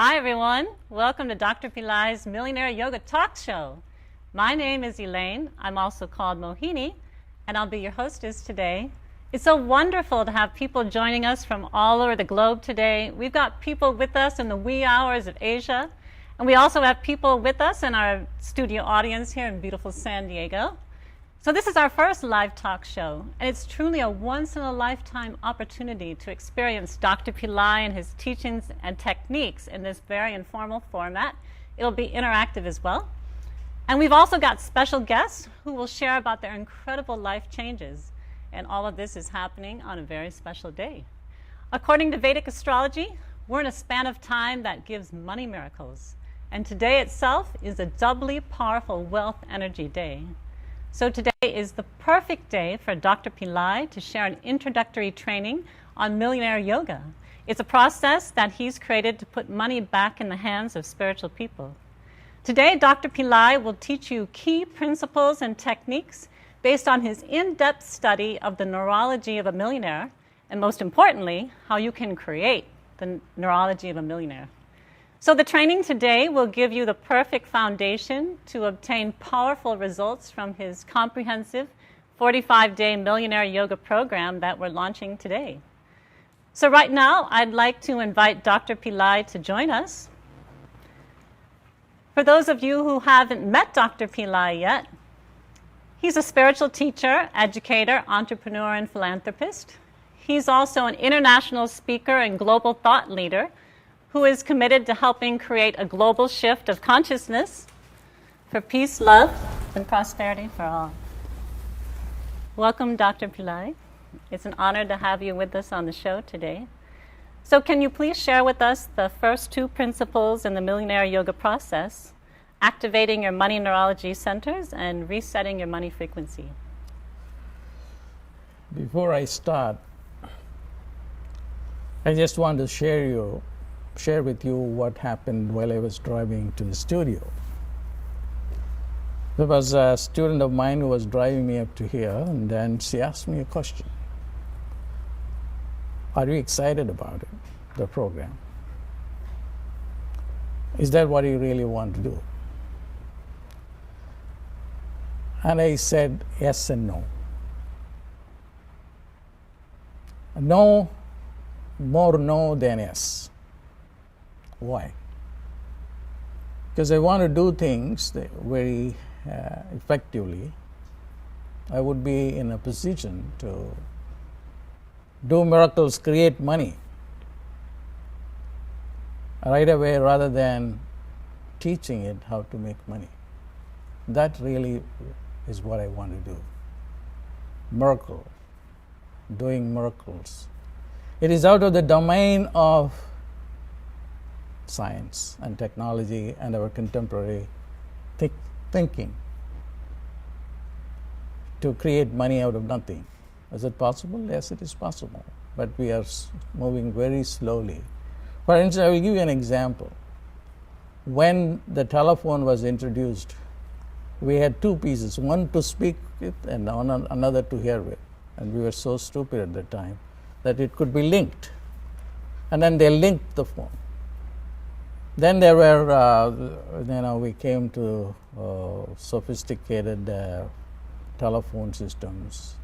Hi, everyone. Welcome to Dr. Pillai's Millionaire Yoga Talk Show. My name is Elaine. I'm also called Mohini, and I'll be your hostess today. It's so wonderful to have people joining us from all over the globe today. We've got people with us in the wee hours of Asia, and we also have people with us in our studio audience here in beautiful San Diego. So this is our first live talk show, and it's truly a once-in-a-lifetime opportunity to experience Dr. Pillai and his teachings and techniques in this very informal format. It'll be interactive as well. And we've also got special guests who will share about their incredible life changes. And all of this is happening on a very special day. According to Vedic astrology, we're in a span of time that gives money miracles. And today itself is a doubly powerful wealth energy day. So today is the perfect day for Dr. Pillai to share an introductory training on millionaire yoga. It's a process that he's created to put money back in the hands of spiritual people. Today, Dr. Pillai will teach you key principles and techniques based on his in-depth study of the neurology of a millionaire, and most importantly, how you can create the neurology of a millionaire. So the training today will give you the perfect foundation to obtain powerful results from his comprehensive 45-day millionaire yoga program that we're launching today. So right now, I'd like to invite Dr. Pillai to join us. For those of you who haven't met Dr. Pillai yet, he's a spiritual teacher, educator, entrepreneur, and philanthropist. He's also an international speaker and global thought leader who is committed to helping create a global shift of consciousness for peace, love, and prosperity for all. Welcome, Dr. Pillai. It's an honor to have you with us on the show today. So can you please share with us the first two principles in the millionaire yoga process, activating your money neurology centers and resetting your money frequency? Before I start, I just want to share with you what happened while I was driving to the studio. There was a student of mine who was driving me up to here, and then she asked me a question. Are you excited about it, the program? Is that what you really want to do? And I said yes and no. No, more no than yes. Why? Because I want to do things very effectively. I would be in a position to do miracles, create money right away rather than teaching it how to make money. That really is what I want to do. Miracle, doing miracles. It is out of the domain of science and technology and our contemporary thinking to create money out of nothing. Is it possible? Yes, it is possible. But we are moving very slowly. For instance, I will give you an example. When the telephone was introduced, we had two pieces, one to speak with and another to hear with. And we were so stupid at the time that it could be linked. And then they linked the phone. Then there were, we came to sophisticated telephone systems.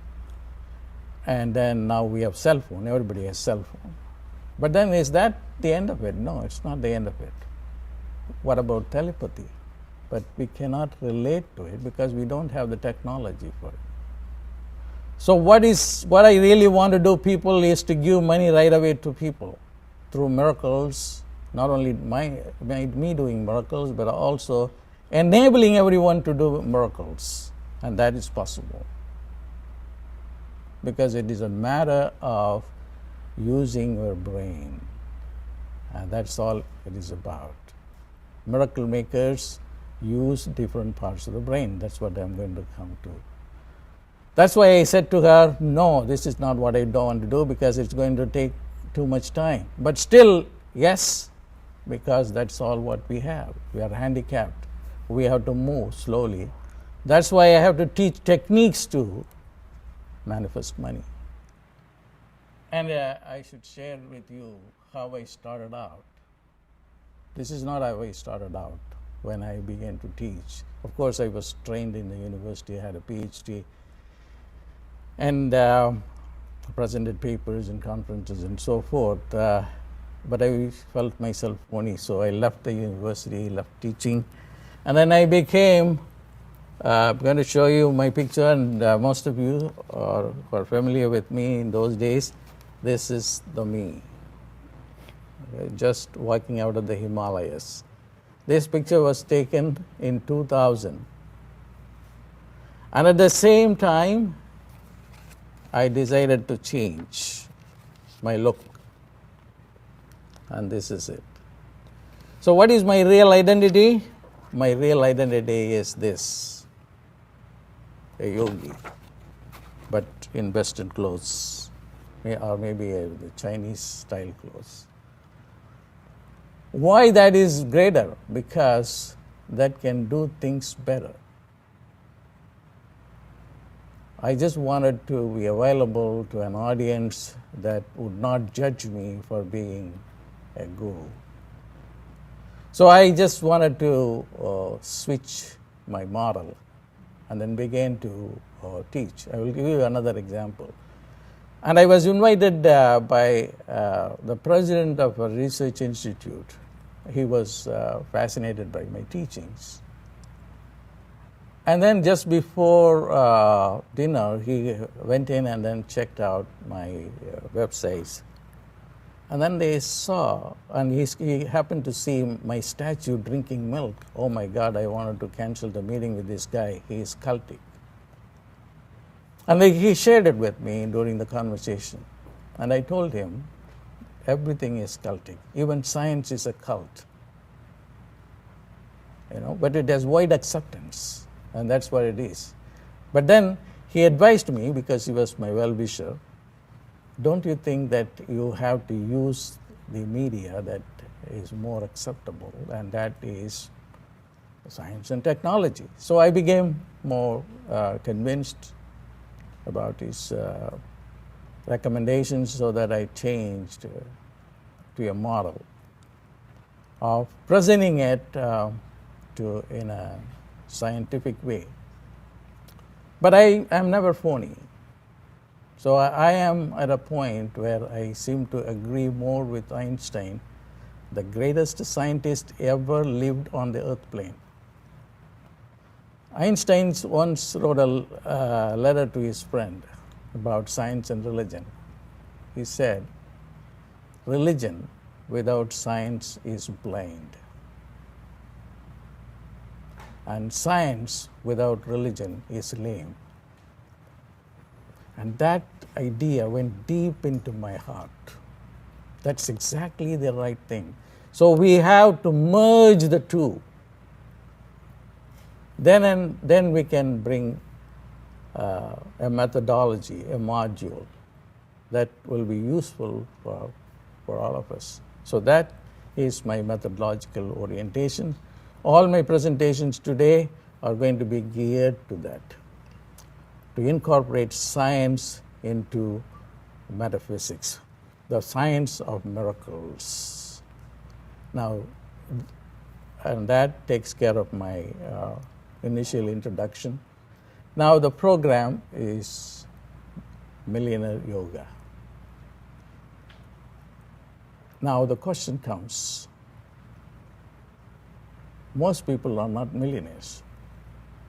And then now we have cell phone. Everybody has cell phone. But then is that the end of it? No, it's not the end of it. What about telepathy? But we cannot relate to it because we don't have the technology for it. So what I really want to do, people, is to give money right away to people through miracles. Not only me doing miracles, but also enabling everyone to do miracles. And that is possible. Because it is a matter of using your brain. And that's all it is about. Miracle makers use different parts of the brain. That's what I'm going to come to. That's why I said to her, no, this is not what I don't want to do because it's going to take too much time. But still, yes, because that's all what we have. We are handicapped. We have to move slowly. That's why I have to teach techniques to manifest money. And I should share with you how I started out. This is not how I started out when I began to teach. Of course, I was trained in the university, I had a PhD, and presented papers and conferences and so forth. But I felt myself phony, so I left the university, left teaching, and then I became. I'm going to show you my picture, and most of you are familiar with me in those days. This is the me, just walking out of the Himalayas. This picture was taken in 2000. And at the same time, I decided to change my look. And this is it. So what is my real identity? My real identity is this: a yogi, but in Western clothes, or maybe the Chinese style clothes. Why that is greater? Because that can do things better. I just wanted to be available to an audience that would not judge me for being a guru. So I just wanted to switch my model and then began to teach. I will give you another example. And I was invited by the president of a research institute. He was fascinated by my teachings. And then just before dinner, he went in and then checked out my websites. And then they saw, and he happened to see my statue drinking milk. Oh my God, I wanted to cancel the meeting with this guy. He is cultic. And he shared it with me during the conversation. And I told him, everything is cultic. Even science is a cult. But it has wide acceptance. And that's what it is. But then he advised me, because he was my well-wisher, don't you think that you have to use the media that is more acceptable, and that is science and technology? So I became more convinced about his recommendations, so that I changed to a model of presenting it in a scientific way. But I am never phony. So I am at a point where I seem to agree more with Einstein, the greatest scientist ever lived on the earth plane. Einstein once wrote a letter to his friend about science and religion. He said, religion without science is blind, and science without religion is lame. And that idea went deep into my heart. That's exactly the right thing. So we have to merge the two. Then we can bring a methodology, a module that will be useful for all of us. So that is my methodological orientation. All my presentations today are going to be geared to that, to incorporate science into metaphysics, the science of miracles. Now, and that takes care of my initial introduction. Now the program is Millionaire Yoga. Now the question comes, most people are not millionaires.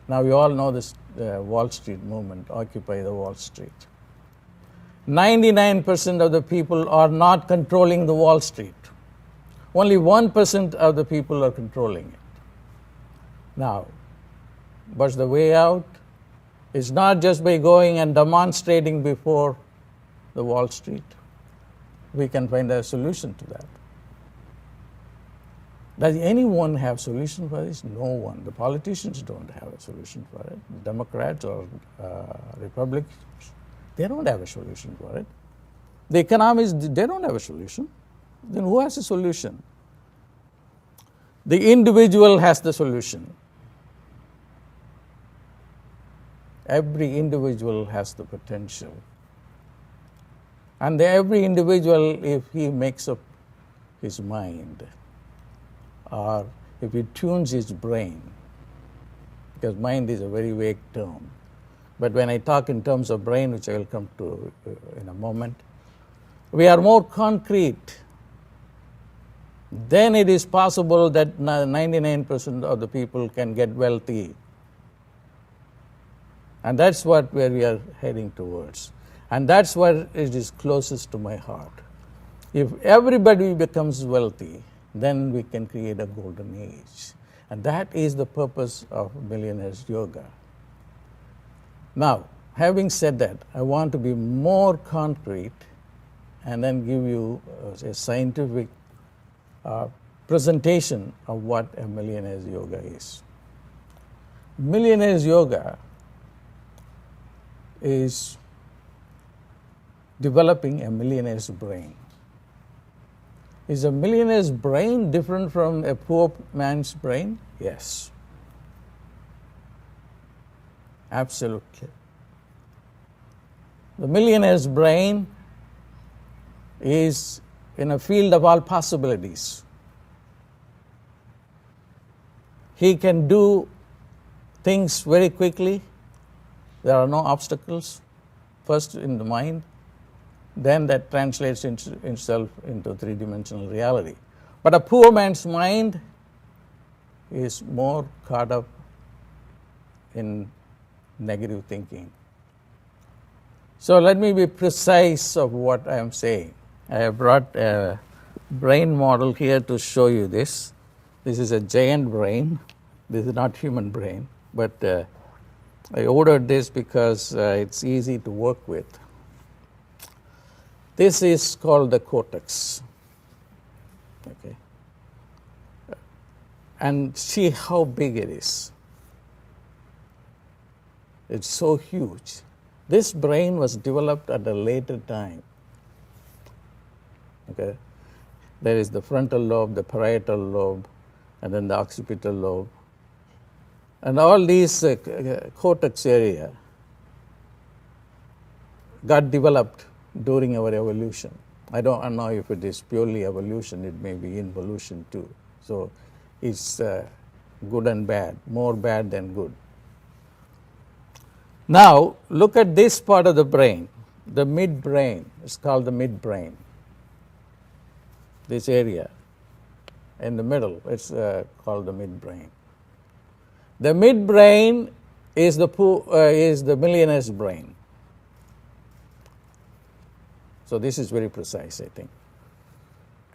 Now you all know this Wall Street movement, Occupy the Wall Street. 99% of the people are not controlling the Wall Street. Only 1% of the people are controlling it. Now, what's the way out? It's not just by going and demonstrating before the Wall Street. We can find a solution to that. Does anyone have a solution for this? No one. The politicians don't have a solution for it. Democrats or Republicans, they don't have a solution for it. The economists, they don't have a solution. Then who has a solution? The individual has the solution. Every individual has the potential. And every individual, if he makes up his mind, or if he tunes his brain, because mind is a very vague term. But when I talk in terms of brain, which I will come to in a moment, we are more concrete. Then it is possible that 99% of the people can get wealthy. And that's where we are heading towards. And that's where it is closest to my heart. If everybody becomes wealthy, then we can create a golden age. And that is the purpose of Millionaires Yoga. Now, having said that, I want to be more concrete and then give you a scientific presentation of what a Millionaires Yoga is. Millionaires Yoga is developing a millionaire's brain. Is a millionaire's brain different from a poor man's brain? Yes. Absolutely. The millionaire's brain is in a field of all possibilities. He can do things very quickly. There are no obstacles. First in the mind, then that translates itself into three-dimensional reality. But a poor man's mind is more caught up in negative thinking. So let me be precise of what I am saying. I have brought a brain model here to show you this. This is a giant brain. This is not human brain, but I ordered this because it's easy to work with. This is called the cortex. Okay. And see how big it is. It's so huge. This brain was developed at a later time. Okay. There is the frontal lobe, the parietal lobe, and then the occipital lobe. And all these cortex area got developed during our evolution. I don't know if it is purely evolution, it may be involution too. So it's good and bad, more bad than good. Now look at this part of the brain, the midbrain. It's called the midbrain. This area in the middle, it's called the midbrain. The midbrain is the millionaire's brain. So this is very precise, I think.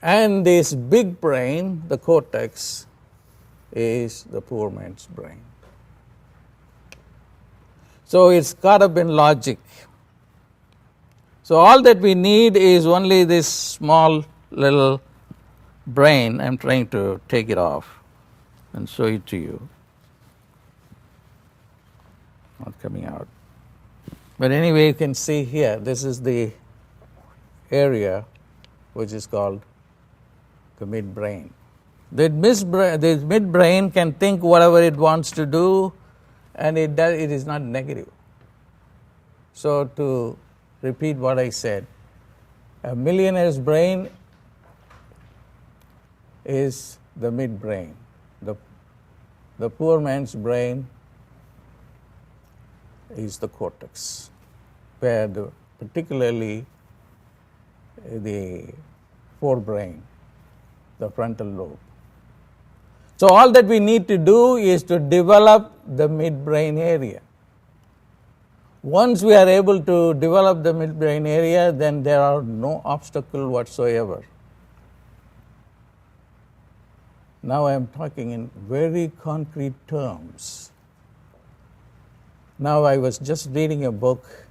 And this big brain, the cortex, is the poor man's brain. So it's caught up in logic. So all that we need is only this small little brain. I'm trying to take it off and show it to you. Not coming out. But anyway, you can see here, this is the area which is called the midbrain. The midbrain can think whatever it wants to do, and it is not negative. So to repeat what I said, a millionaire's brain is the midbrain. The poor man's brain is the cortex, where particularly the forebrain, the frontal lobe. So all that we need to do is to develop the midbrain area. Once we are able to develop the midbrain area, then there are no obstacle whatsoever. Now I am talking in very concrete terms. Now I was just reading a book.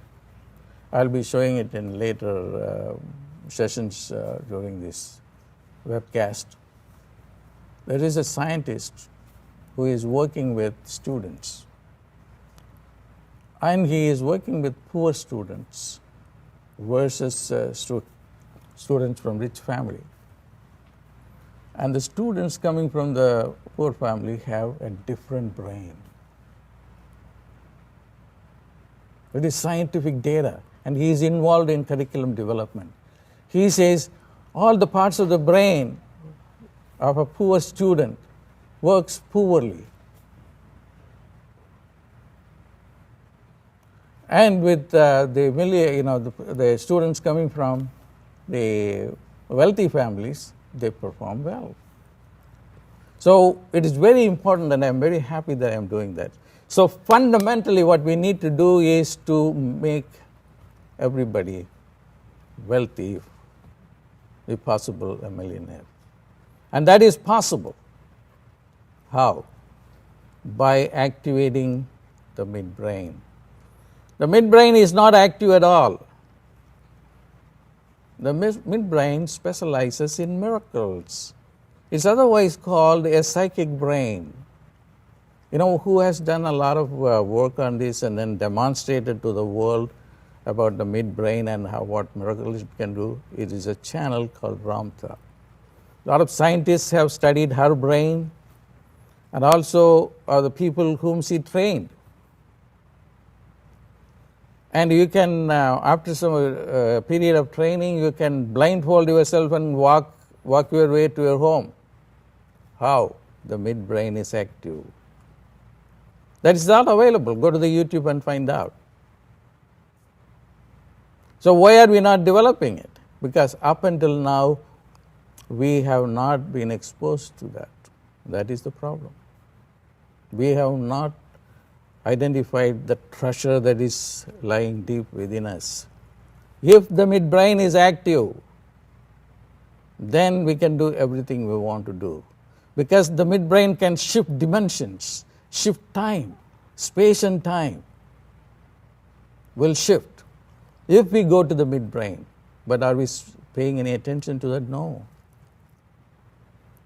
I'll be showing it in later sessions during this webcast. There is a scientist who is working with students, and he is working with poor students versus students from rich family. And the students coming from the poor family have a different brain. It is scientific data, and he is involved in curriculum development. He says all the parts of the brain of a poor student works poorly. And with the students coming from the wealthy families, they perform well. So it is very important, and I'm very happy that I'm doing that. So fundamentally what we need to do is to make everybody wealthy, if possible a millionaire. And that is possible. How? By activating the midbrain. The midbrain is not active at all. The midbrain specializes in miracles. It's otherwise called a psychic brain. You know, who has done a lot of work on this and then demonstrated to the world about the midbrain and what miracles it can do? It is a channel called Ramtha. A lot of scientists have studied her brain, and also the people whom she trained. And you can, after some period of training, you can blindfold yourself and walk your way to your home. How? The midbrain is active. That is not available. Go to the YouTube and find out. So why are we not developing it? Because up until now, we have not been exposed to that. That is the problem. We have not identified the treasure that is lying deep within us. If the midbrain is active, then we can do everything we want to do. Because the midbrain can shift dimensions, shift time, space and time will shift if we go to the midbrain. But are we paying any attention to that? No.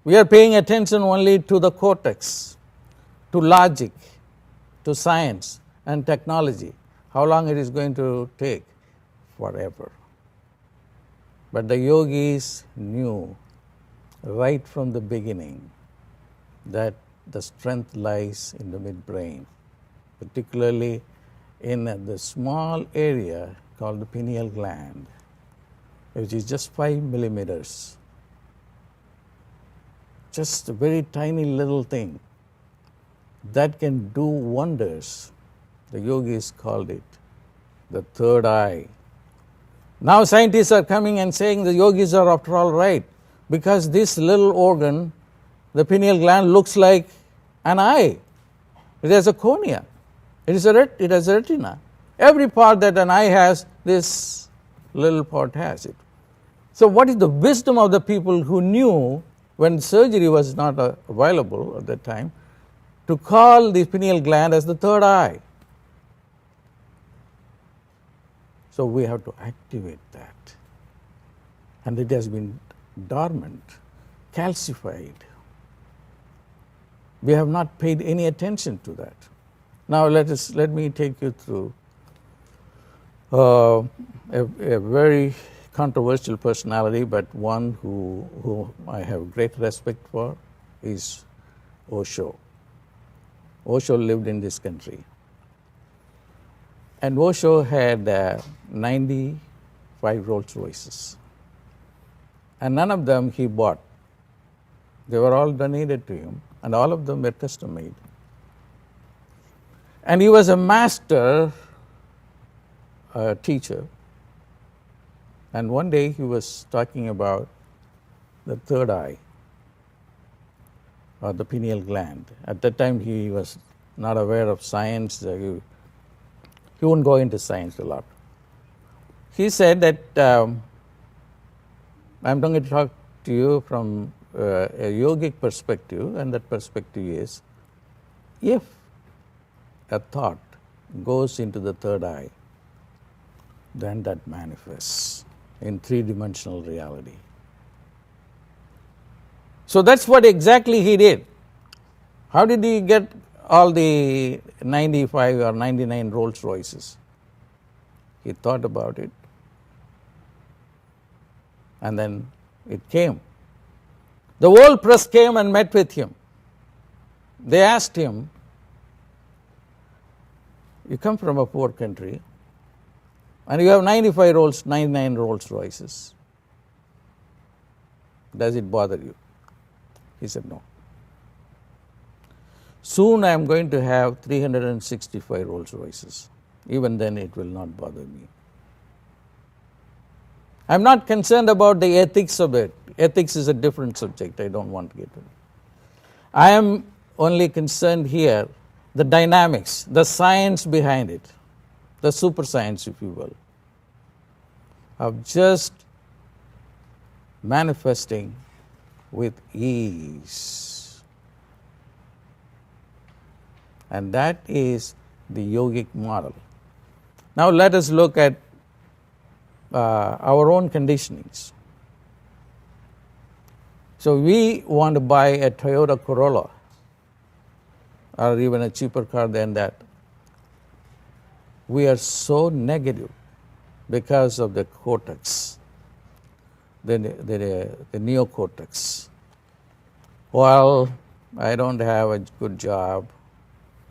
We are paying attention only to the cortex, to logic, to science and technology. How long it is going to take? Forever. But the yogis knew right from the beginning that the strength lies in the midbrain, particularly in the small area called the pineal gland, which is just 5 millimeters. Just a very tiny little thing that can do wonders. The yogis called it the third eye. Now scientists are coming and saying the yogis are after all right, because this little organ, the pineal gland, looks like an eye. It has a cornea. It has a retina. Every part that an eye has, this little part has it. So what is the wisdom of the people who knew, when surgery was not available at that time, to call the pineal gland as the third eye? So we have to activate that. And it has been dormant, calcified. We have not paid any attention to that. Now let me take you through a very controversial personality, but one who I have great respect for, is Osho. Osho lived in this country. And Osho had 95 Rolls Royces. And none of them he bought. They were all donated to him, and all of them were custom made. And he was a master teacher. And one day he was talking about the third eye, or the pineal gland. At that time he was not aware of science. He wouldn't go into science a lot. He said that I'm going to talk to you from a yogic perspective, and that perspective is, if a thought goes into the third eye, then that manifests in three-dimensional reality. So that's what exactly he did. How did he get all the 95 or 99 Rolls Royces? He thought about it, and then it came. The world press came and met with him. They asked him, you come from a poor country, and you have 99 Rolls Royces. Does it bother you? He said, no. Soon I am going to have 365 Rolls Royces. Even then it will not bother me. I'm not concerned about the ethics of it. Ethics is a different subject. I don't want to get into it. I am only concerned here the dynamics, the science behind it, the super science, if you will, of just manifesting with ease. And that is the yogic model. Now let us look at our own conditionings. So we want to buy a Toyota Corolla or even a cheaper car than that. We are so negative because of the cortex, the neocortex. Well, I don't have a good job.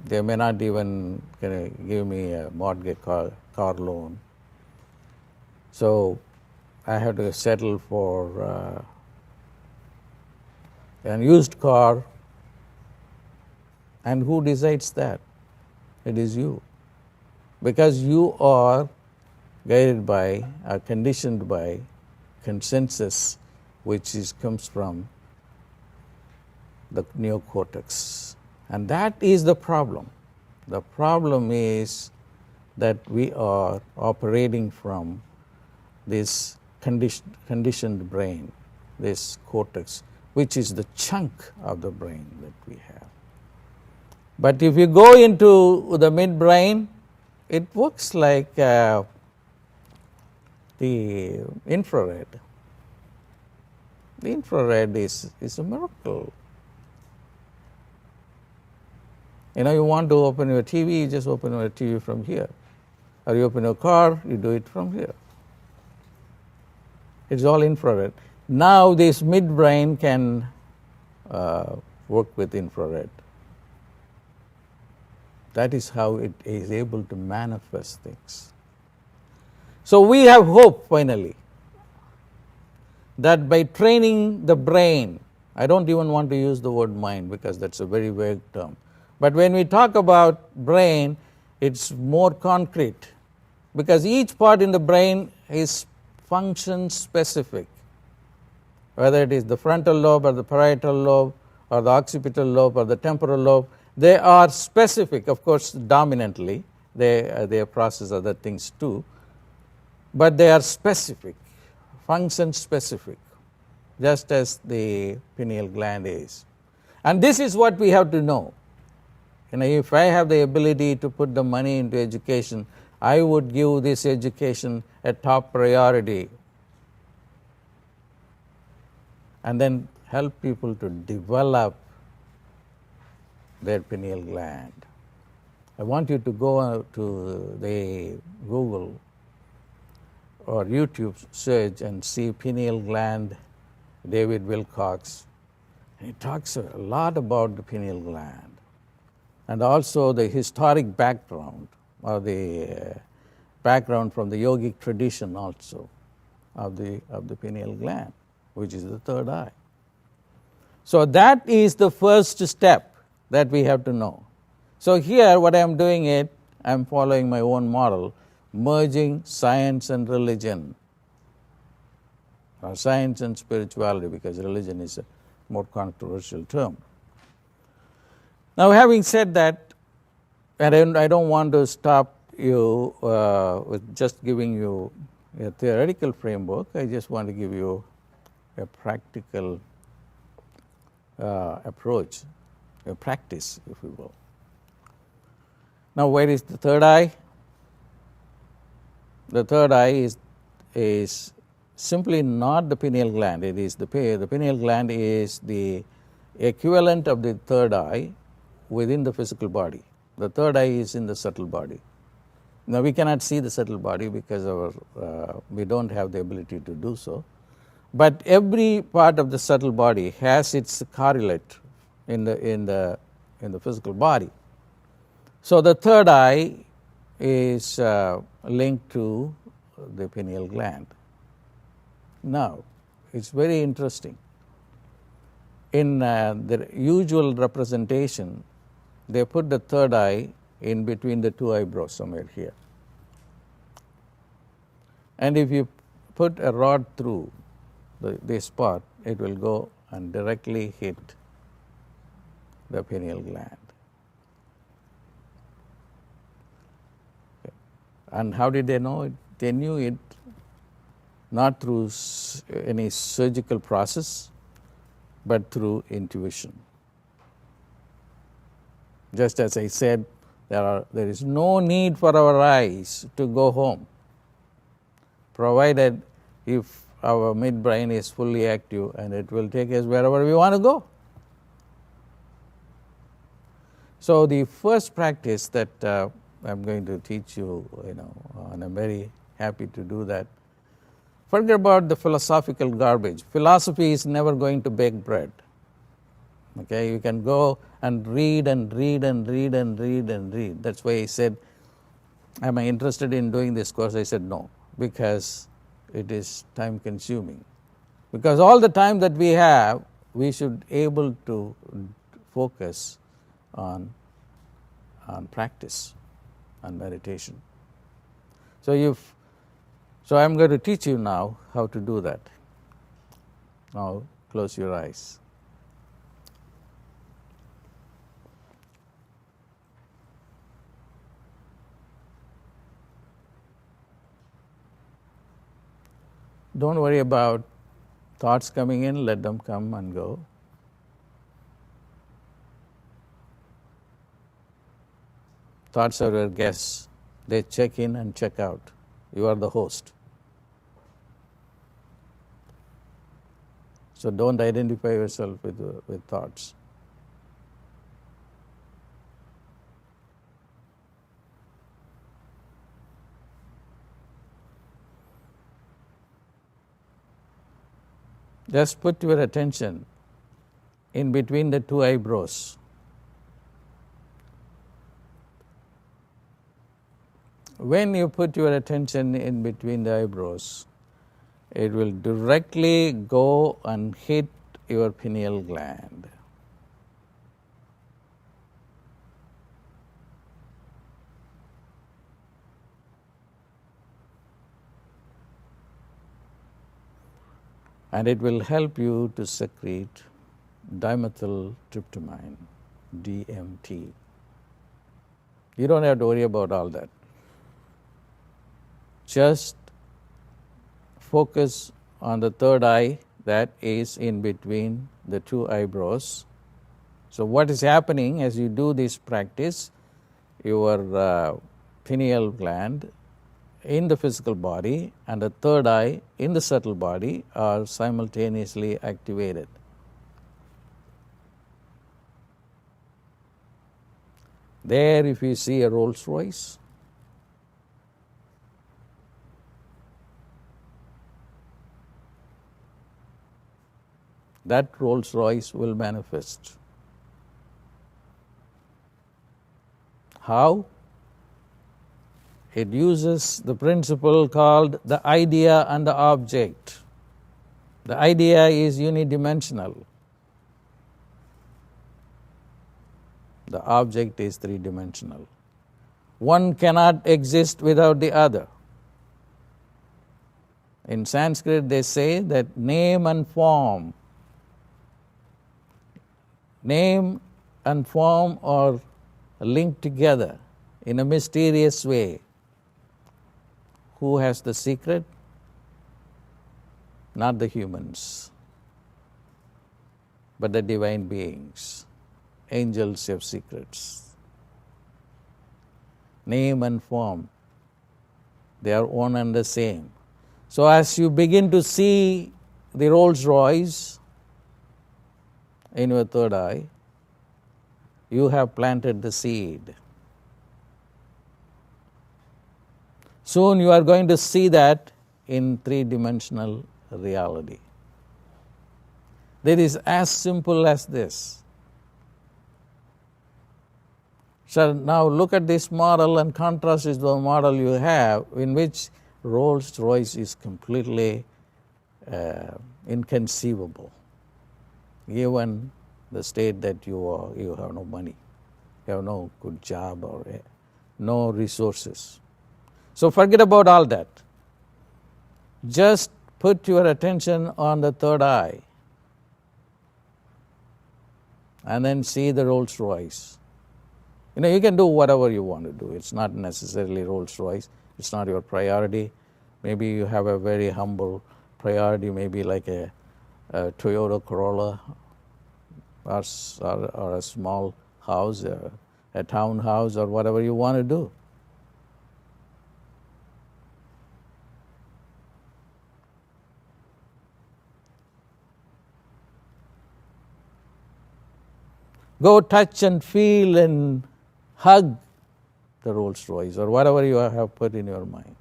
They may not even give me a mortgage car loan. So I have to settle for an used car. And who decides that? It is you. Because you are guided by, are conditioned by consensus, which comes from the neocortex. And that is the problem. The problem is that we are operating from this conditioned brain, this cortex, which is the chunk of the brain that we have. But if you go into the midbrain, it works like the infrared. The infrared is a miracle. You want to open your TV, you just open your TV from here. Or you open your car, you do it from here. It's all infrared. Now this midbrain can work with infrared. That is how it is able to manifest things. So we have hope finally that by training the brain, I don't even want to use the word mind because that's a very vague term. But when we talk about brain, it's more concrete because each part in the brain is function specific. Whether it is the frontal lobe or the parietal lobe or the occipital lobe or the temporal lobe, they are specific, of course, dominantly. They process other things too, but they are specific, function specific, just as the pineal gland is. And this is what we have to know. If I have the ability to put the money into education, I would give this education a top priority and then help people to develop their pineal gland. I want you to go to the Google or YouTube search and see pineal gland, David Wilcox. He talks a lot about the pineal gland and also the historic background or the background from the yogic tradition also of the pineal gland, which is the third eye. So that is the first step that we have to know. So here what I am doing I am following my own model, merging science and religion, or science and spirituality, because religion is a more controversial term. Now having said that, and I don't want to stop you with just giving you a theoretical framework, I just want to give you a practical approach, a practice, if you will. Now, where is the third eye? The third eye is simply not the pineal gland. It is the pineal gland is the equivalent of the third eye within the physical body. The third eye is in the subtle body. Now, we cannot see the subtle body because we don't have the ability to do so. But every part of the subtle body has its correlate in the physical body. So the third eye is linked to the pineal gland. Now, it's very interesting. in the usual representation, they put the third eye in between the two eyebrows somewhere here. And if you put a rod through this spot, it will go and directly hit the pineal gland. And how did they know it? They knew it not through any surgical process, but through intuition. Just as I said, there is no need for our eyes to go home, provided if our midbrain is fully active, and it will take us wherever we want to go. So the first practice that I'm going to teach you, and I'm very happy to do that. Forget about the philosophical garbage. Philosophy is never going to bake bread. Okay, you can go and read and read and read and read and read. That's why I said, am I interested in doing this course? I said no, because it is time consuming. Because all the time that we have, we should able to focus on practice, on meditation. So I'm going to teach you now how to do that. Now close your eyes. Don't worry about thoughts coming in, let them come and go. Thoughts are your guests. They check in and check out. You are the host. So don't identify yourself with thoughts. Just put your attention in between the two eyebrows. When you put your attention in between the eyebrows, it will directly go and hit your pineal gland. And it will help you to secrete dimethyltryptamine, DMT. You don't have to worry about all that. Just focus on the third eye that is in between the two eyebrows. So what is happening as you do this practice, your pineal gland in the physical body and the third eye in the subtle body are simultaneously activated. There, if you see a Rolls Royce, that Rolls Royce will manifest. How? It uses the principle called the idea and the object. The idea is unidimensional. The object is three-dimensional. One cannot exist without the other. In Sanskrit, they say that name and form are linked together in a mysterious way. Who has the secret? Not the humans, but the divine beings. Angels have secrets. Name and form, they are one and the same. So as you begin to see the Rolls Royce in your third eye, you have planted the seed. Soon you are going to see that in three-dimensional reality. That is as simple as this. So now look at this model and contrast with the model you have in which Rolls Royce is completely inconceivable. given the state that you have no money, you have no good job or no resources. So forget about all that. Just put your attention on the third eye and then see the Rolls Royce. You can do whatever you want to do. It's not necessarily Rolls Royce. It's not your priority. Maybe you have a very humble priority, maybe like a Toyota Corolla or a small house, a townhouse, or whatever you want to do. Go touch and feel and hug the Rolls Royce or whatever you have put in your mind.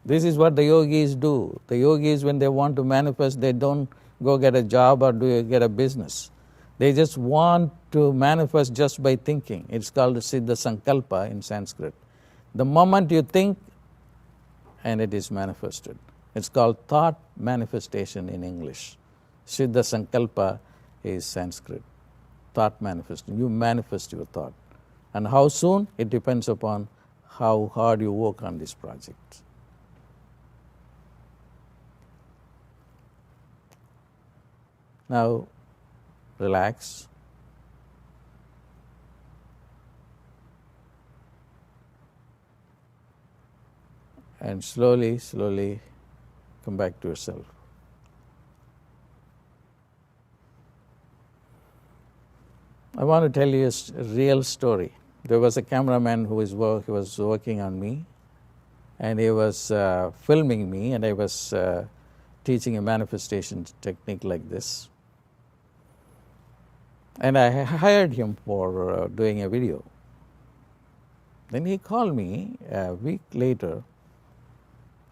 This is what the yogis do. The yogis, when they want to manifest, they don't go get a job or get a business. They just want to manifest just by thinking. It's called Siddha Sankalpa in Sanskrit. The moment you think, and it is manifested. It's called thought manifestation in English. Siddha Sankalpa is Sanskrit. Thought manifestation. You manifest your thought. And how soon? It depends upon how hard you work on this project. Now, relax. And slowly, slowly come back to yourself. I want to tell you a real story. There was a cameraman who was working on me, and he was filming me, and I was teaching a manifestation technique like this. And I hired him for doing a video. Then he called me a week later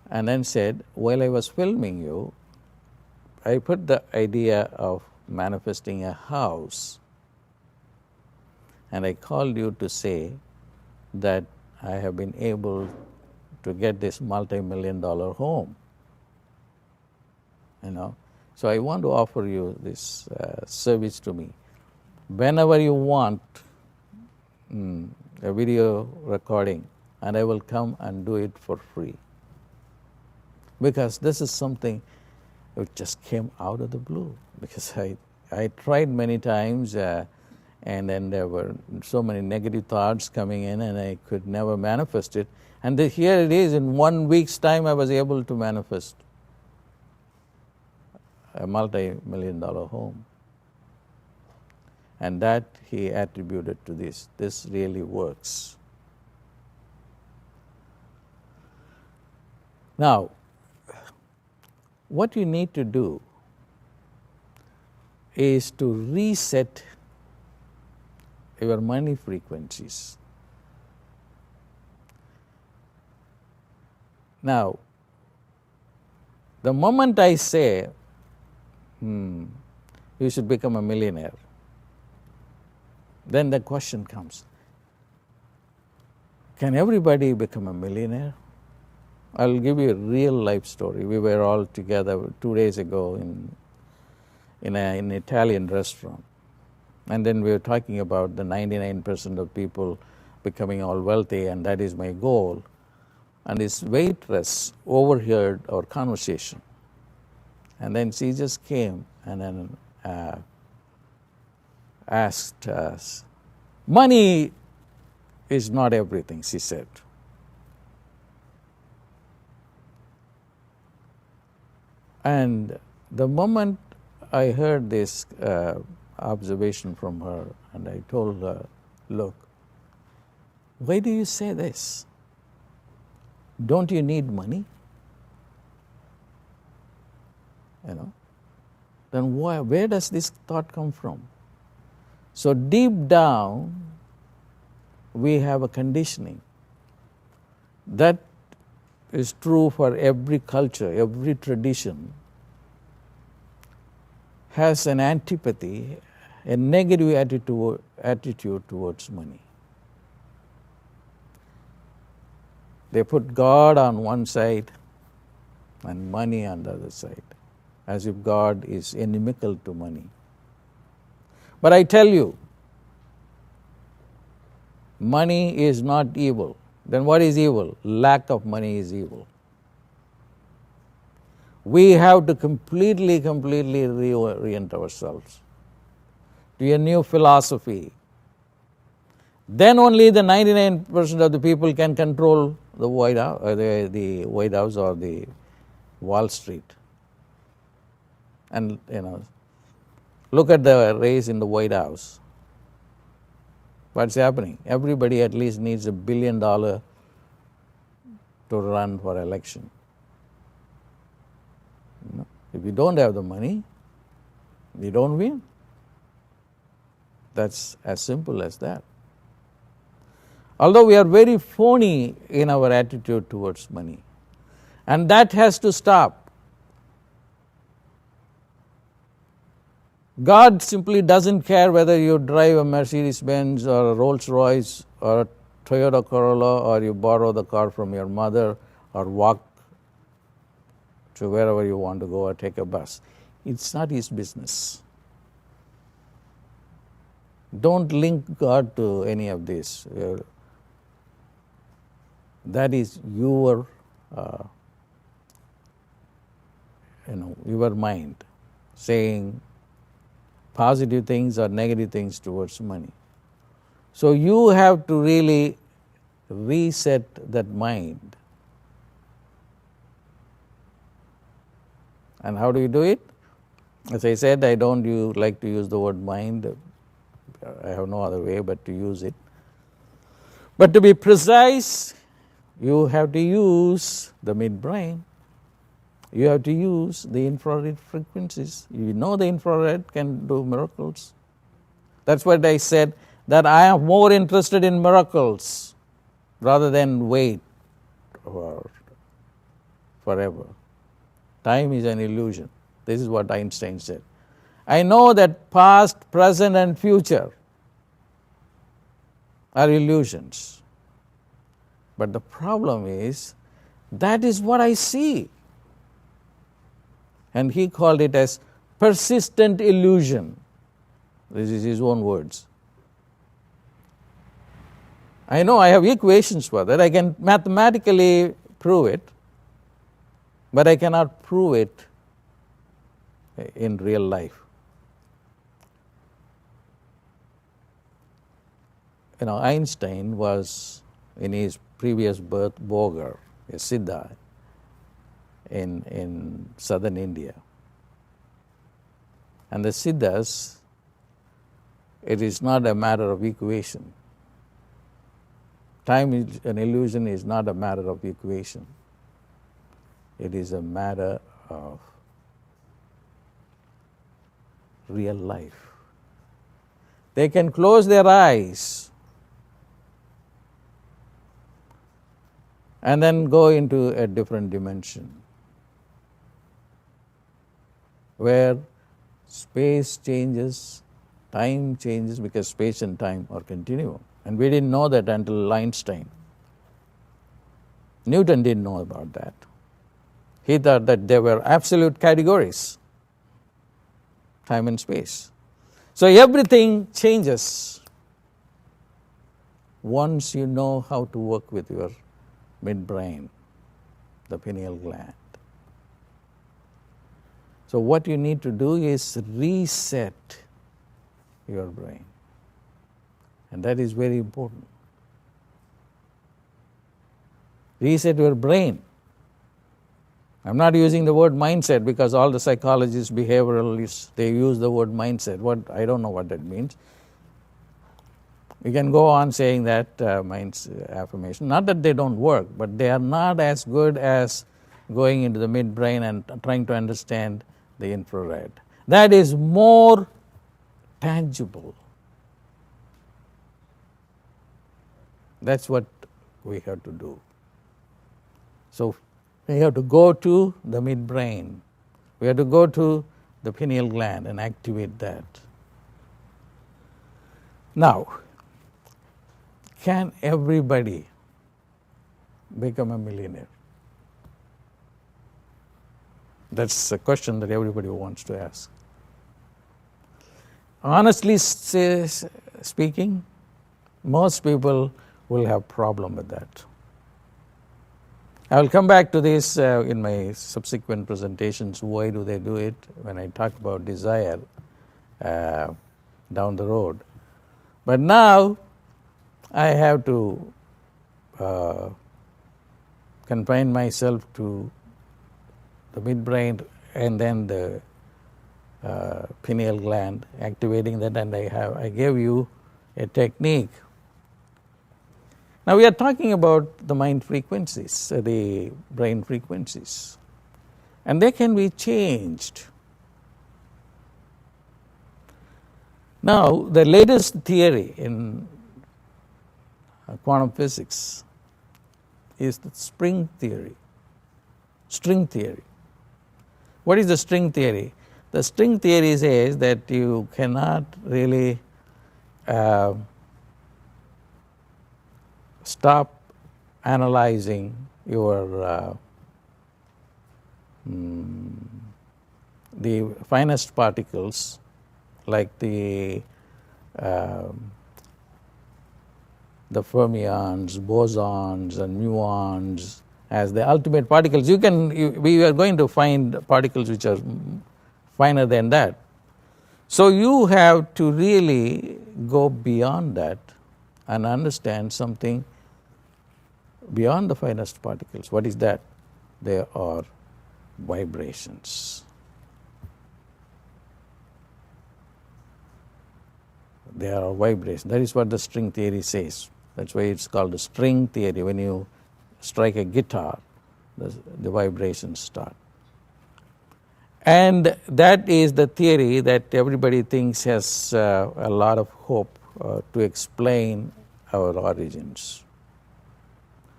and then said, while I was filming you, I put the idea of manifesting a house, and I called you to say that I have been able to get this multi-million-dollar home. So I want to offer you this service to me. Whenever you want a video recording, and I will come and do it for free. Because this is something that just came out of the blue. Because I tried many times, and then there were so many negative thoughts coming in, and I could never manifest it. And here it is, in 1 week's time I was able to manifest a multi-million-dollar home. And that he attributed to this. This really works. Now, what you need to do is to reset your money frequencies. Now, the moment I say, you should become a millionaire, then the question comes, can everybody become a millionaire? I'll give you a real life story. We were all together 2 days ago in an Italian restaurant. And then we were talking about the 99% of people becoming all wealthy, and that is my goal. And this waitress overheard our conversation. And then she just came and then asked us, money is not everything, she said. And the moment I heard this observation from her, and I told her, look, why do you say this? Don't you need money? Then where does this thought come from? So deep down, we have a conditioning That is true for every culture, every tradition has an antipathy, a negative attitude towards money. They put God on one side and money on the other side, as if God is inimical to money. But I tell you, money is not evil. Then what is evil? Lack of money is evil. We have to completely reorient ourselves to a new philosophy. Then only the 99% of the people can control the White House or the Wall Street. And look at the race in the White House. What's happening? Everybody at least needs $1 billion to run for election. If you don't have the money, you don't win. That's as simple as that. Although we are very phony in our attitude towards money, and that has to stop. God simply doesn't care whether you drive a Mercedes-Benz or a Rolls-Royce or a Toyota Corolla, or you borrow the car from your mother or walk to wherever you want to go or take a bus. It's not His business. Don't link God to any of this. That is your mind saying positive things or negative things towards money. So you have to really reset that mind. And how do you do it? As I said, I don't like to use the word mind. I have no other way but to use it. But to be precise, you have to use the midbrain. You have to use the infrared frequencies. You know the infrared can do miracles. That's what I said, that I am more interested in miracles rather than wait forever. Time is an illusion. This is what Einstein said. I know that past, present, and future are illusions. But the problem is, that is what I see. And he called it as persistent illusion. This is his own words. I know I have equations for that. I can mathematically prove it, but I cannot prove it in real life. Einstein was, in his previous birth, Bogar, a Siddha in southern India. And the Siddhas, it is not a matter of equation. Time is an illusion is not a matter of equation. It is a matter of real life. They can close their eyes and then go into a different dimension where space changes, time changes, because space and time are continuum. And we didn't know that until Einstein. Newton didn't know about that. He thought that there were absolute categories, time and space. So everything changes once you know how to work with your midbrain, the pineal gland. So what you need to do is reset your brain. And that is very important. Reset your brain. I'm not using the word mindset because all the psychologists, behavioralists, they use the word mindset. I don't know what that means. You can go on saying that mind's affirmation. Not that they don't work, but they are not as good as going into the midbrain and trying to understand the infrared. That is more tangible. That's what we have to do. So we have to go to the midbrain. We have to go to the pineal gland and activate that. Now, can everybody become a millionaire? That's a question that everybody wants to ask. Honestly speaking, most people will have problem with that. I will come back to this in my subsequent presentations. Why do they do it when I talk about desire down the road? But now I have to confine myself to the midbrain and then the pineal gland, activating that, and I gave you a technique. Now we are talking about the mind frequencies, the brain frequencies, and they can be changed. Now the latest theory in quantum physics is the string theory. What is the string theory? The string theory says that you cannot really stop analyzing your the finest particles like the fermions, bosons, and muons as the ultimate particles. We are going to find particles which are finer than that. So you have to really go beyond that and understand something beyond the finest particles. What is that? They are vibrations. They are vibrations. That is what the string theory says. That's why it's called the string theory. When you strike a guitar, the vibrations start. And that is the theory that everybody thinks has a lot of hope to explain our origins,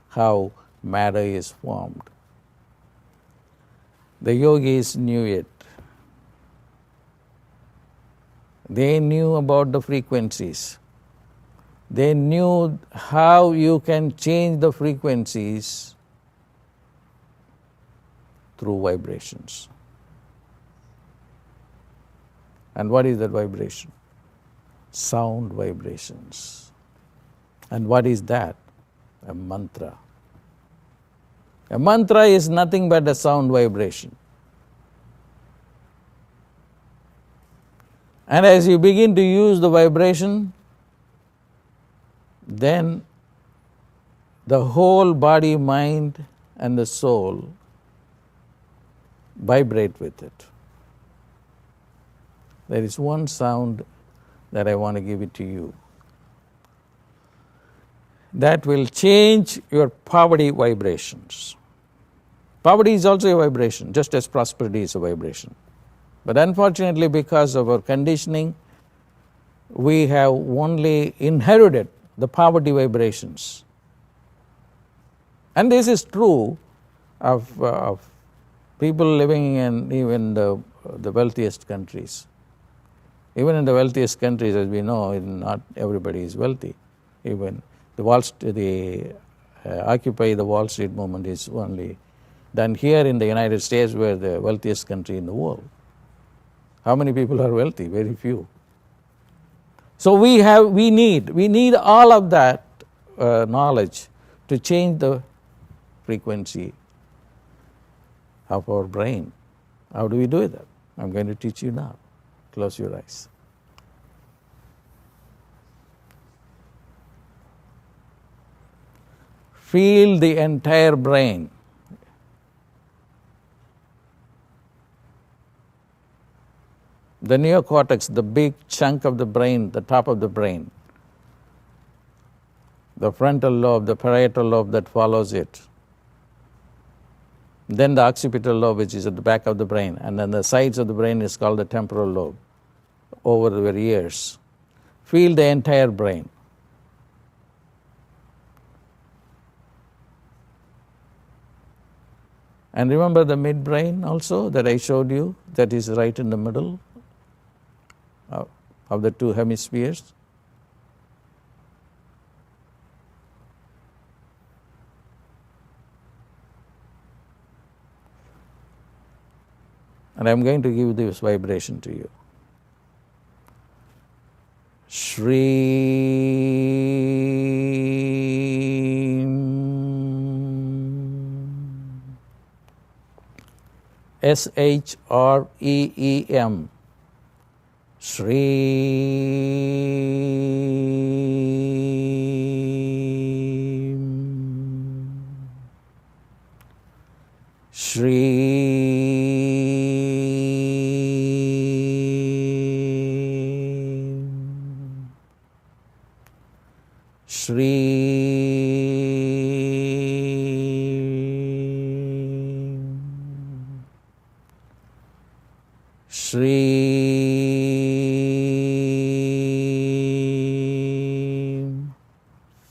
how matter is formed. The yogis knew it. They knew about the frequencies. They knew how you can change the frequencies through vibrations. And what is that vibration? Sound vibrations. And what is that? A mantra. A mantra is nothing but a sound vibration. And as you begin to use the vibration, then the whole body, mind, and the soul vibrate with it. There is one sound that I want to give it to you. That will change your poverty vibrations. Poverty is also a vibration, just as prosperity is a vibration. But unfortunately, because of our conditioning, we have only inherited the poverty vibrations. And this is true of people living in even the wealthiest countries. Even in the wealthiest countries, as we know, not everybody is wealthy. Even the Occupy the Wall Street movement is only done here in the United States, we're the wealthiest country in the world. How many people are wealthy? Very few. So we need all of that knowledge to change the frequency of our brain. How do we do that? I'm going to teach you now. Close your eyes. Feel the entire brain. The neocortex, the big chunk of the brain, the top of the brain. The frontal lobe, the parietal lobe that follows it. Then the occipital lobe, which is at the back of the brain. And then the sides of the brain is called the temporal lobe. Over the years. Feel the entire brain. And remember the midbrain also that I showed you, that is right in the middle of the two hemispheres. And I'm going to give this vibration to you. Shreem. S-H-R-E-E-M. Shreem. Shreem. Shreem. Shreem.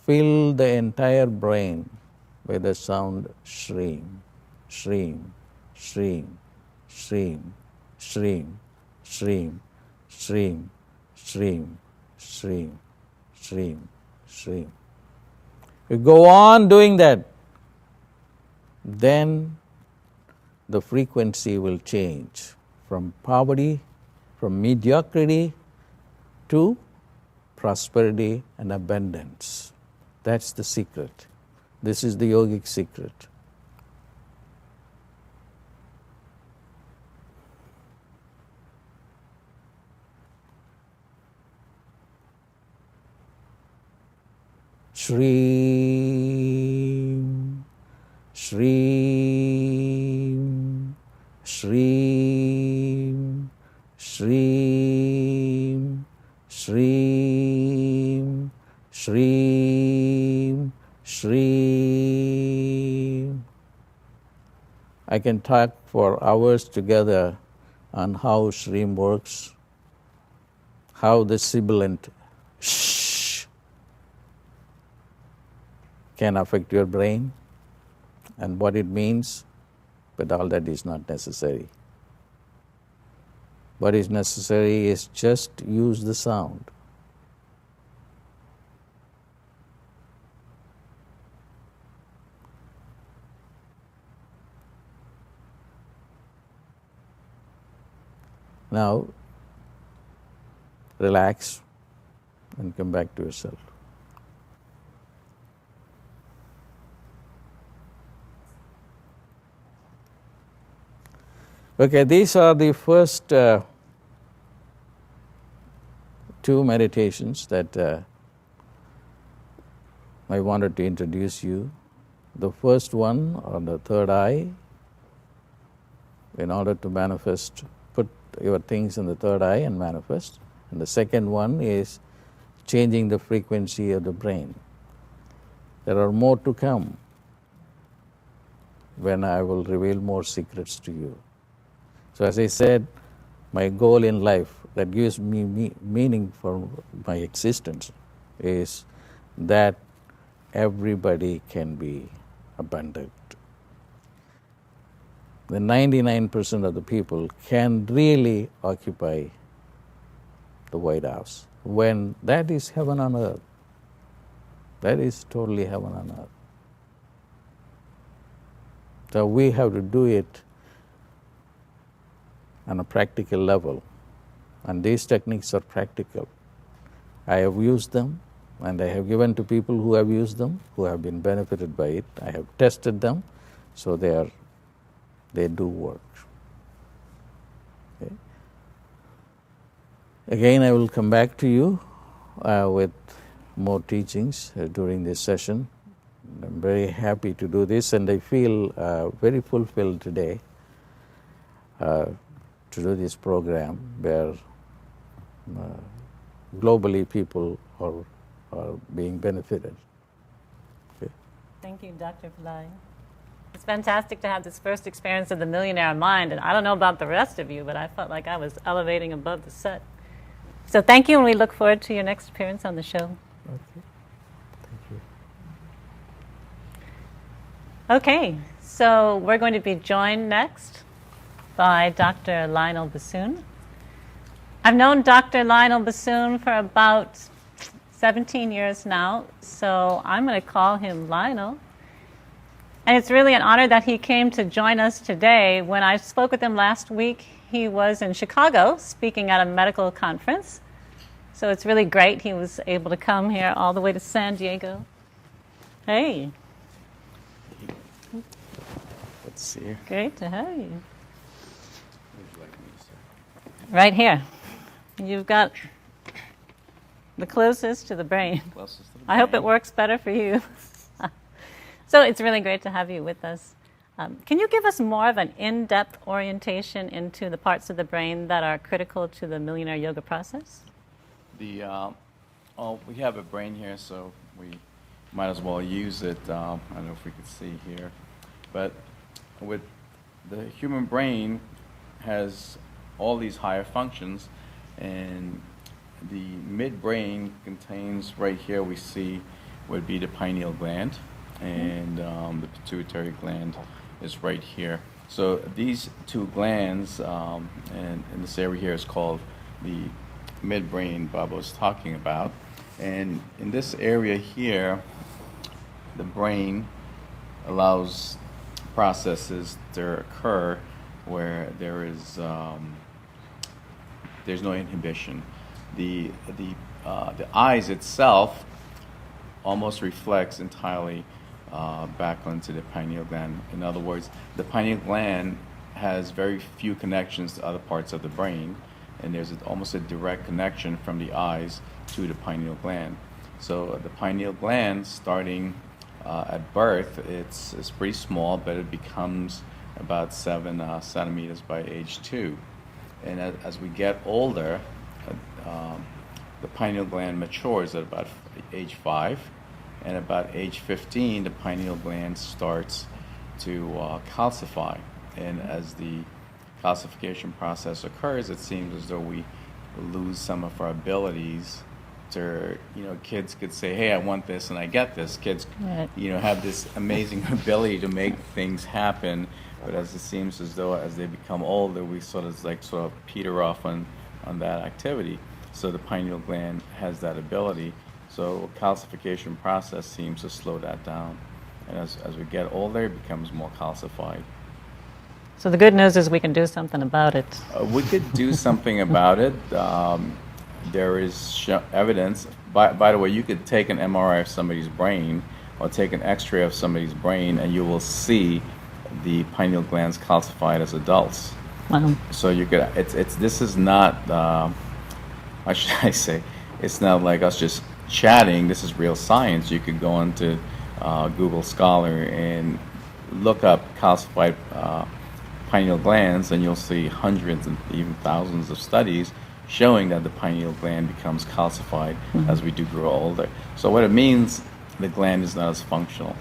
Fill the entire brain with the sound shreem, shreem, shreem, shreem, shreem, shreem, shreem, shreem, shreem, shreem, shreem. You go on doing that, then the frequency will change from poverty, from mediocrity to prosperity and abundance. That's the secret. This is the yogic secret. Shreem, shreem, shreem, shreem, shreem, shreem, shreem. I can talk for hours together on how shreem works, how the sibilant shh can affect your brain and what it means, but all that is not necessary. What is necessary is just use the sound. Now, relax and come back to yourself. Okay, these are the first two meditations that I wanted to introduce you. The first one on the third eye, in order to manifest, put your things in the third eye and manifest. And the second one is changing the frequency of the brain. There are more to come when I will reveal more secrets to you. So as I said, my goal in life that gives me meaning for my existence is that everybody can be abundant. The 99% of the people can really occupy the White House. When that is heaven on earth, that is totally heaven on earth. So we have to do it on a practical level. And these techniques are practical. I have used them and I have given to people who have used them, who have been benefited by it. I have tested them, so they do work. Okay. Again, I will come back to you with more teachings during this session. I'm very happy to do this, and I feel very fulfilled today to do this program where globally people are being benefited. Okay. Thank you, Dr. Pillai. It's fantastic to have this first experience of the Millionaire Mind, and I don't know about the rest of you, but I felt like I was elevating above the set. So thank you, and we look forward to your next appearance on the show. Okay. Thank you. Okay, so So we're going to be joined next by Dr. Lionel Bassoon. I've known Dr. Lionel Bassoon for about 17 years now, so I'm going to call him Lionel. And it's really an honor that he came to join us today. When I spoke with him last week, he was in Chicago speaking at a medical conference. So it's really great he was able to come here all the way to San Diego. Hey. Good to see you. Great to have you. Right here. You've got the closest to the brain. I hope it works better for you. So it's really great to have you with us. Can you give us more of an in-depth orientation into the parts of the brain that are critical to the Millionaire Yoga process? We have a brain here, so we might as well use it. I don't know if we could see here, but with the human brain has all these higher functions, and the midbrain contains, right here we see would be the pineal gland, and the pituitary gland is right here. So these two glands, and this area here is called the midbrain Bob was talking about. And in this area here, the brain allows processes to occur where there's no inhibition. The eyes itself almost reflects entirely back onto the pineal gland. In other words, the pineal gland has very few connections to other parts of the brain, and there's almost a direct connection from the eyes to the pineal gland. So the pineal gland, starting at birth, it's pretty small, but it becomes about 7 centimeters by age 2. And as we get older, the pineal gland matures at about age 5, and about age 15, the pineal gland starts to calcify. And as the calcification process occurs, it seems as though we lose some of our abilities to, kids could say, hey, I want this and I get this. Kids, right, have this amazing ability to make things happen, but as it seems as though as they become older, we sort of peter off on that activity. So the pineal gland has that ability. So calcification process seems to slow that down. And as we get older, it becomes more calcified. So the good news is we can do something about it. We could do something about it. There is evidence. By the way, you could take an MRI of somebody's brain or take an X-ray of somebody's brain, and you will see the pineal glands calcified as adults. Wow. So you could. This is not. How should I say? It's not like us just chatting. This is real science. You could go onto Google Scholar and look up calcified pineal glands, and you'll see hundreds and even thousands of studies showing that the pineal gland becomes calcified as we do grow older. So what it means, the gland is not as functional.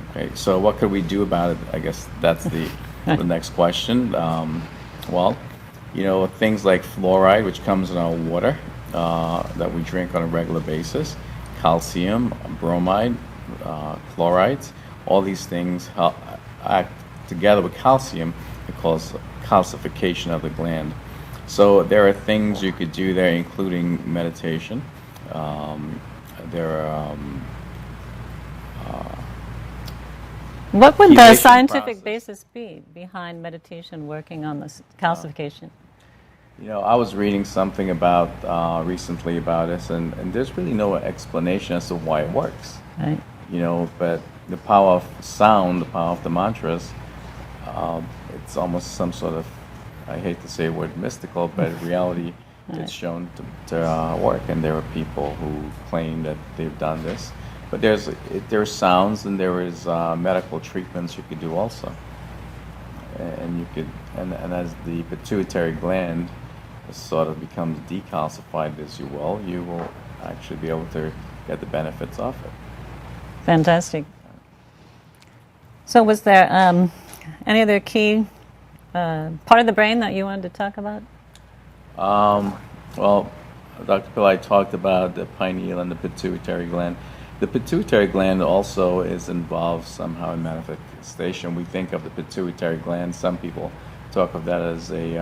Okay, so what could we do about it? I guess that's the next question. Well, things like fluoride, which comes in our water that we drink on a regular basis, calcium, bromide, chlorides, all these things act together with calcium to cause calcification of the gland. So there are things you could do there, including meditation. What would the chelation scientific process. basis be behind meditation working on this calcification? I was reading something about recently about this, and there's really no explanation as to why it works. Right. But the power of sound, the power of the mantras, it's almost some sort of, I hate to say the word mystical, but in reality, it's shown to work. And there are people who claim that they've done this. But there's sounds, and there is medical treatments you could do also. And you could, and as the pituitary gland sort of becomes decalcified, as you will actually be able to get the benefits of it. Fantastic. So was there any other key part of the brain that you wanted to talk about? Well, Dr. Pillai talked about the pineal and the pituitary gland. The pituitary gland also is involved somehow in manifestation. We think of the pituitary gland. Some people talk of that as the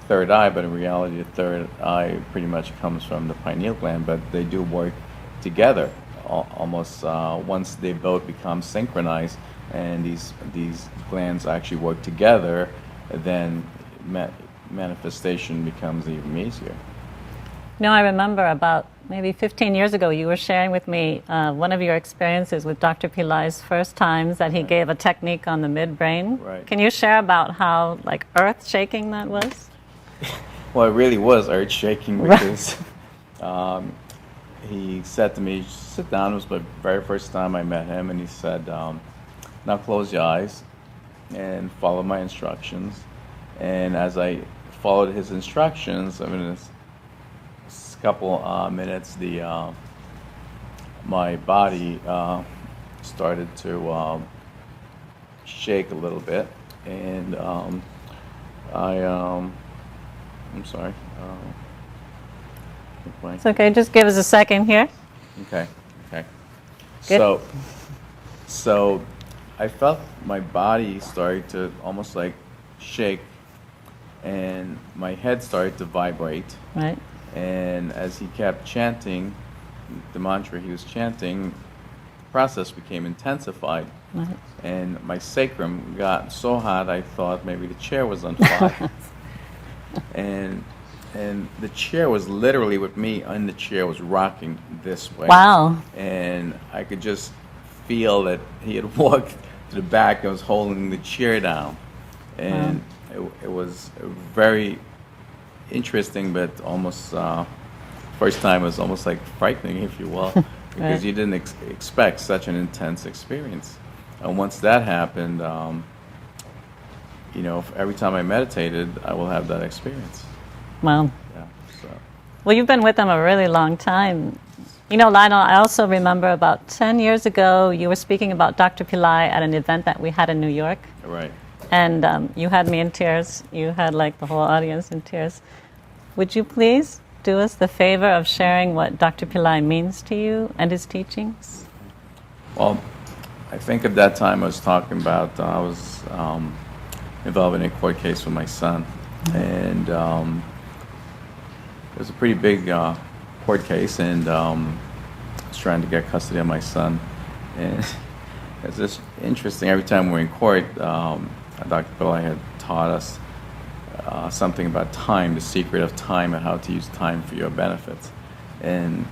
third eye, but in reality, the third eye pretty much comes from the pineal gland. But they do work together, almost once they both become synchronized, and these glands actually work together, then manifestation becomes even easier. I remember about maybe 15 years ago, you were sharing with me one of your experiences with Dr. Pillai's first times that he gave a technique on the midbrain. Right. Can you share about how earth-shaking that was? Well, it really was earth-shaking because he said to me, sit down. It was my very first time I met him, and he said, now close your eyes and follow my instructions. And as I followed his instructions, couple minutes, my body started to shake a little bit, and I'm sorry. It's okay. Just give us a second here. Okay. Good. So I felt my body started to almost like shake, and my head started to vibrate. Right. And as he kept chanting the mantra he was chanting, the process became intensified. Right. And my sacrum got so hot I thought maybe the chair was on fire. and the chair was literally with me in the chair was rocking this way. Wow. And I could just feel that he had walked to the back and was holding the chair down. And it was very interesting, but almost first time was almost like frightening, if you will, because Right. you didn't expect such an intense experience. And once that happened, every time I meditated, I will have that experience. Wow. Yeah. So Well, you've been with them a really long time. Lionel, I also remember about 10 years ago, you were speaking about Dr. Pillai at an event that we had in New York. right. And you had me in tears. You had the whole audience in tears. Would you please do us the favor of sharing what Dr. Pillai means to you and his teachings? Well, I think at that time I was talking about I was involved in a court case with my son, and it was a pretty big court case, and I was trying to get custody of my son. And it's just interesting. Every time we're in court, Dr. Pillai had taught us something about time, the secret of time, and how to use time for your benefits. And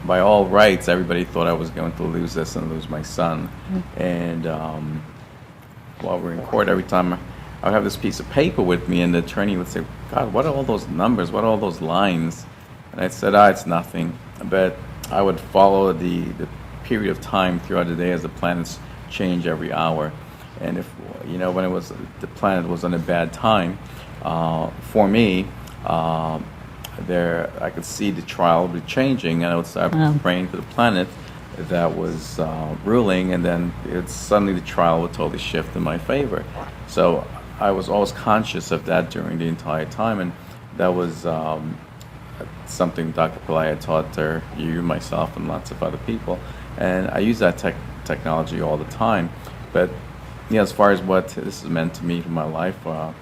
by all rights, everybody thought I was going to lose this and lose my son. Mm-hmm. And while we're in court, every time I would have this piece of paper with me, and the attorney would say, God, what are all those numbers? What are all those lines? And I said, it's nothing. But I would follow the period of time throughout the day as the planets change every hour. And if, when the planet was on a bad time, for me, I could see the trial be changing, and I would start praying to the planet that was ruling, and then suddenly the trial would totally shift in my favor. So I was always conscious of that during the entire time, and that was something Dr. Pillai had taught you, myself, and lots of other people. And I use that technology all the time. But as far as what this has meant to me in my life, I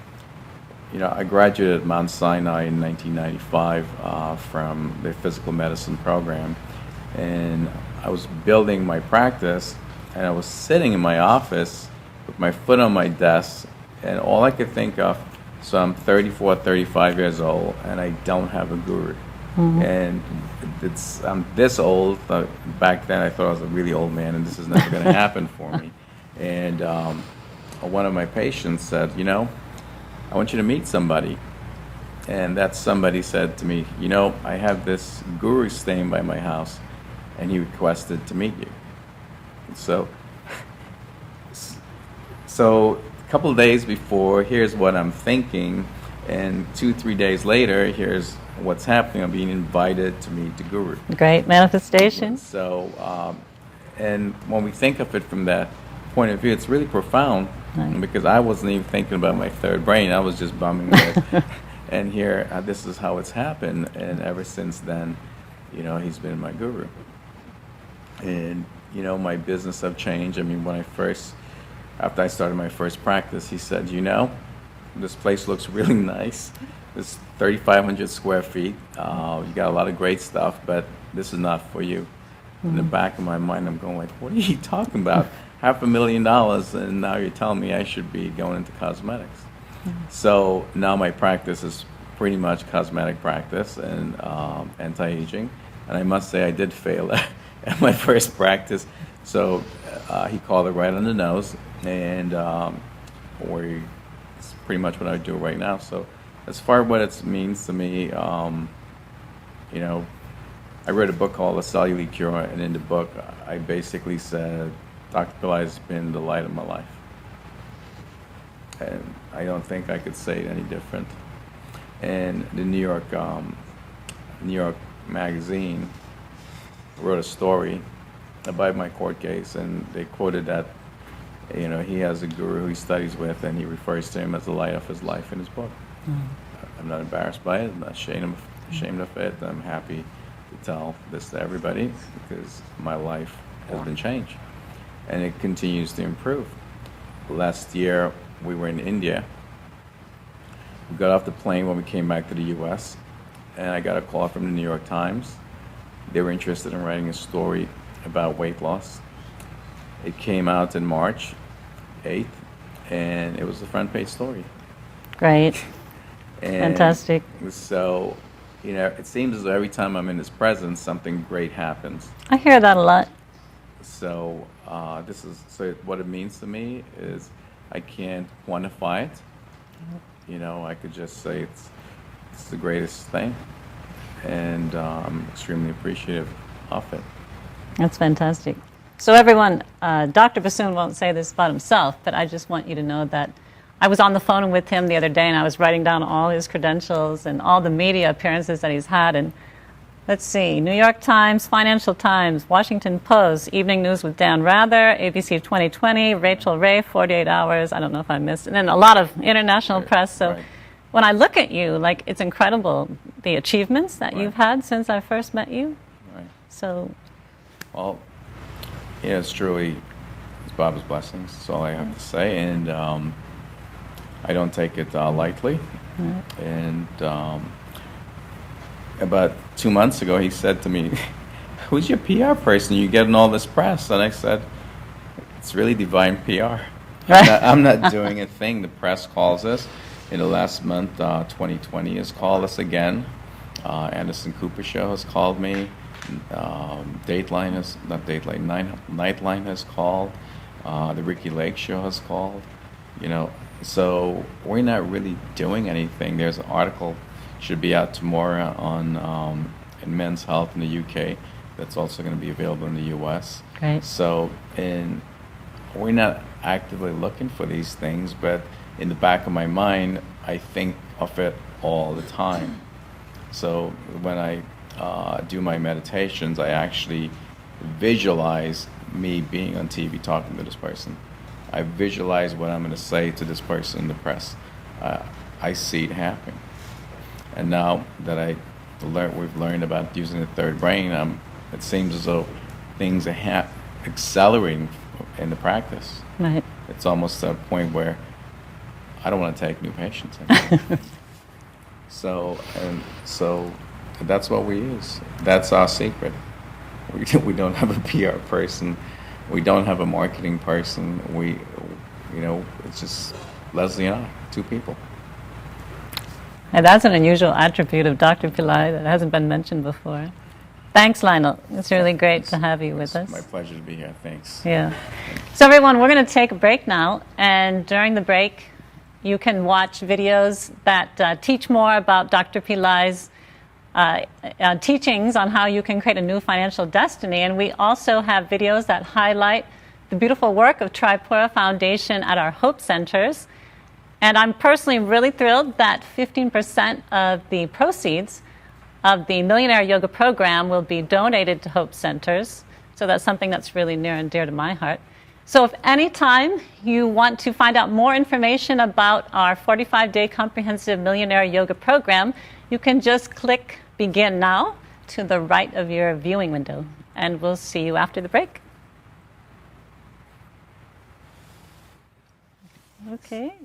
graduated at Mount Sinai in 1995 from the physical medicine program, and I was building my practice, and I was sitting in my office with my foot on my desk, and all I could think of, so I'm 34, 35 years old, and I don't have a guru. Mm-hmm. And I'm this old. Back then I thought I was a really old man, and this is never going to happen for me. And one of my patients said, I want you to meet somebody. And that somebody said to me, I have this guru staying by my house, and he requested to meet you. So a couple of days before, here's what I'm thinking, and 2-3 days later, here's what's happening. I'm being invited to meet the guru. Great manifestation. So, and when we think of it from that point of view, it's really profound. Right. Because I wasn't even thinking about my third brain. I was just bumming with And here, this is how it's happened. And ever since then, he's been my guru. And, my business have changed. I mean, after I started my first practice, he said, this place looks really nice. It's 3,500 square feet. You got a lot of great stuff, but this is not for you. In the back of my mind, I'm going like, what are you talking about? $500,000, and now you're telling me I should be going into cosmetics. So now my practice is pretty much cosmetic practice and anti-aging. And I must say I did fail at my first practice. So he called it right on the nose, and it's pretty much what I do right now. So as far as what it means to me, I read a book called The Cellular Cure, and in the book I basically said Dr. Pillai has been the light of my life. And I don't think I could say it any different. And the New York Magazine wrote a story about my court case, and they quoted that he has a guru he studies with, and he refers to him as the light of his life in his book. I'm not embarrassed by it. I'm not ashamed of it. I'm happy to tell this to everybody because my life has been changed, and it continues to improve. Last year, we were in India. We got off the plane when we came back to the U.S., and I got a call from the New York Times. They were interested in writing a story about weight loss. It came out in March 8th, and it was the front page story. Great. And fantastic. So, it seems as though every time I'm in his presence, something great happens. I hear that a lot. So, what it means to me is I can't quantify it. I could just say it's the greatest thing, and I'm extremely appreciative of it. That's fantastic. So everyone, Dr. Bassoon won't say this about himself, but I just want you to know that I was on the phone with him the other day, and I was writing down all his credentials and all the media appearances that he's had. And let's see, New York Times, Financial Times, Washington Post, Evening News with Dan Rather, ABC 2020, Rachel Ray, 48 Hours, I don't know if I missed, and then a lot of international press. So when I look at you, it's incredible, the achievements that you've had since I first met you. Right. So. Well, it's truly Baba's blessings. That's all I have to say, and I don't take it lightly. And about 2 months ago, he said to me, "Who's your PR person? You're getting all this press." And I said, "It's really divine PR. I'm not doing a thing. The press calls us. In the last month, 2020 has called us again. Anderson Cooper Show has called me. Nightline has called. The Ricky Lake Show has called. So we're not really doing anything. There's an article should be out tomorrow on in Men's Health in the UK. That's also going to be available in the US. Great. So, we're not actively looking for these things, but in the back of my mind, I think of it all the time. So when I do my meditations, I actually visualize me being on TV talking to this person. I visualize what I'm going to say to this person in the press. I see it happen. And now that we've learned about using the third brain, it seems as though things are accelerating in the practice. Right. It's almost to a point where I don't want to take new patients anymore. So that's what we use. That's our secret. We don't have a PR person. We don't have a marketing person. It's just Leslie and I, two people. And that's an unusual attribute of Dr. Pillai that hasn't been mentioned before. Thanks, Lionel. It's really great to have you with us. It's my pleasure to be here. Thanks. Yeah. So everyone, we're going to take a break now, and during the break, you can watch videos that teach more about Dr. Pillai's teachings on how you can create a new financial destiny. And we also have videos that highlight the beautiful work of Tripura Foundation at our Hope Centers. And I'm personally really thrilled that 15% of the proceeds of the Millionaire Yoga program will be donated to Hope Centers. So that's something that's really near and dear to my heart. So if anytime you want to find out more information about our 45-day comprehensive Millionaire Yoga program, you can just click Begin Now to the right of your viewing window. And we'll see you after the break. Okay.